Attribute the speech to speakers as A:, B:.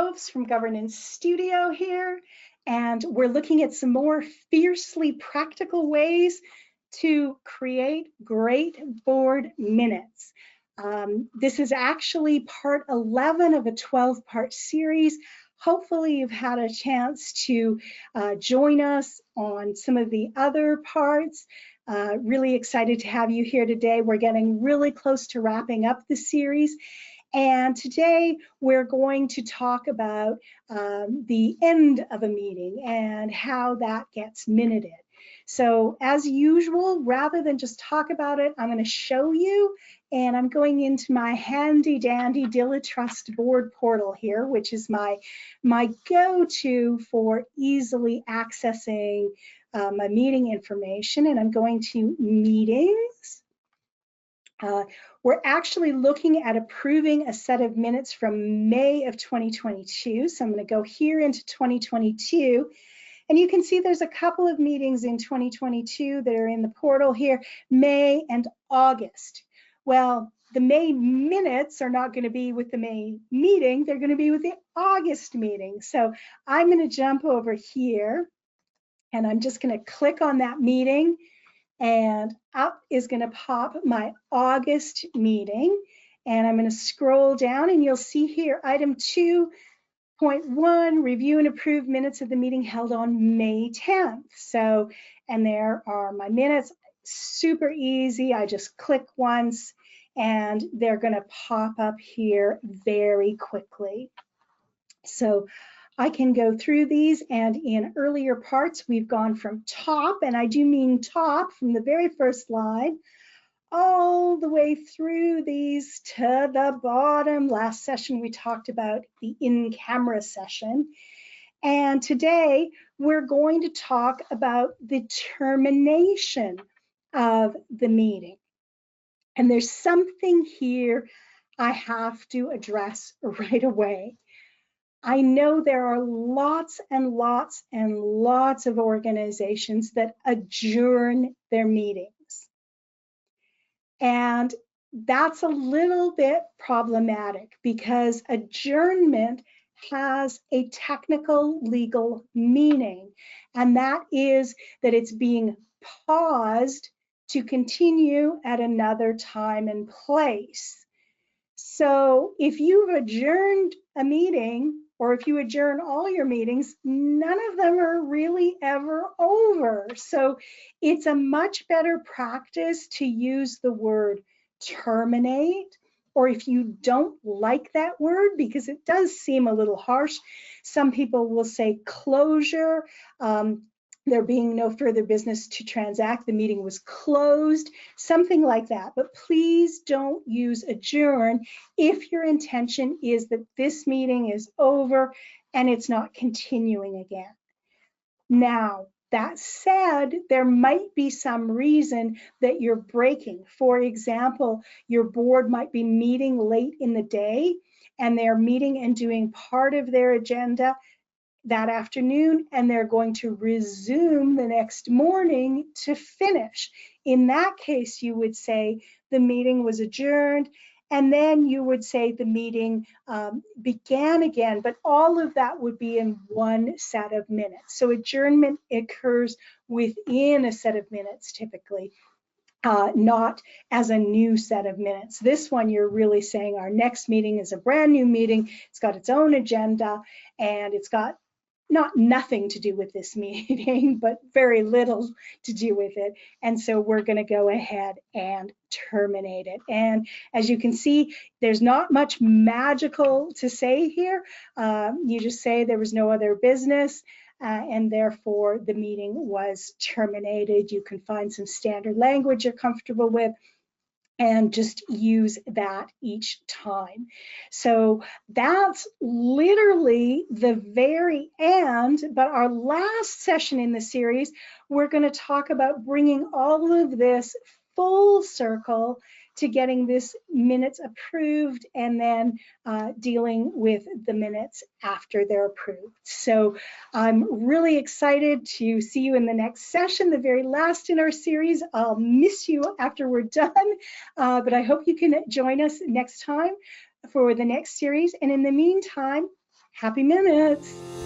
A: Groves from Governance Studio here, and we're looking at some more fiercely practical ways to create great board minutes. This is actually part 11 of a 12-part series. Hopefully you've had a chance to join us on some of the other parts. Really excited to have you here today. We're getting really close to wrapping up the series. And today we're going to talk about the end of a meeting and how that gets minuted. So as usual, rather than just talk about it, I'm going to show you, and I'm going into my handy dandy DiliTrust board portal here, which is my go-to for easily accessing my meeting information, and I'm going to meetings. We're actually looking at approving a set of minutes from May of 2022. So I'm going to go here into 2022. And you can see there's a couple of meetings in 2022 that are in the portal here, May and August. Well, the May minutes are not going to be with the May meeting. They're going to be with the August meeting. So I'm going to jump over here and I'm just going to click on that meeting. And up is going to pop my August meeting, and I'm going to scroll down and you'll see here item 2.1, review and approve minutes of the meeting held on May 10th. So, and there are my minutes, super easy. I just click once and they're going to pop up here very quickly. So I can go through these, and in earlier parts, we've gone from top, and I do mean top, from the very first slide, all the way through these to the bottom. Last session, we talked about the in-camera session. And today, we're going to talk about the termination of the meeting. And there's something here I have to address right away. I know there are lots and lots and lots of organizations that adjourn their meetings. And that's a little bit problematic because adjournment has a technical legal meaning, and that is that it's being paused to continue at another time and place. So if you've adjourned a meeting, or if you adjourn all your meetings, none of them are really ever over. So it's a much better practice to use the word terminate, or if you don't like that word, because it does seem a little harsh, some people will say closure. There being no further business to transact, the meeting was closed, something like that. But please don't use adjourn if your intention is that this meeting is over and it's not continuing again. Now, that said, there might be some reason that you're breaking. For example, your board might be meeting late in the day and they're meeting and doing part of their agenda that afternoon, and they're going to resume the next morning to finish. In that case, you would say the meeting was adjourned, and then you would say the meeting began again, but all of that would be in one set of minutes. So adjournment occurs within a set of minutes typically. Not as a new set of minutes. This one, you're really saying our next meeting is a brand new meeting. It's got its own agenda, and it's got nothing to do with this meeting, but very little to do with it. And so we're going to go ahead and terminate it. And as you can see, there's not much magical to say here. You just say there was no other business, and therefore the meeting was terminated. You can find some standard language you're comfortable with, and just use that each time. So that's literally the very end, but our last session in the series, we're going to talk about bringing all of this full circle to getting this minutes approved and then dealing with the minutes after they're approved. So I'm really excited to see you in the next session, the very last in our series. I'll miss you after we're done, but I hope you can join us next time for the next series. And in the meantime, Happy minutes.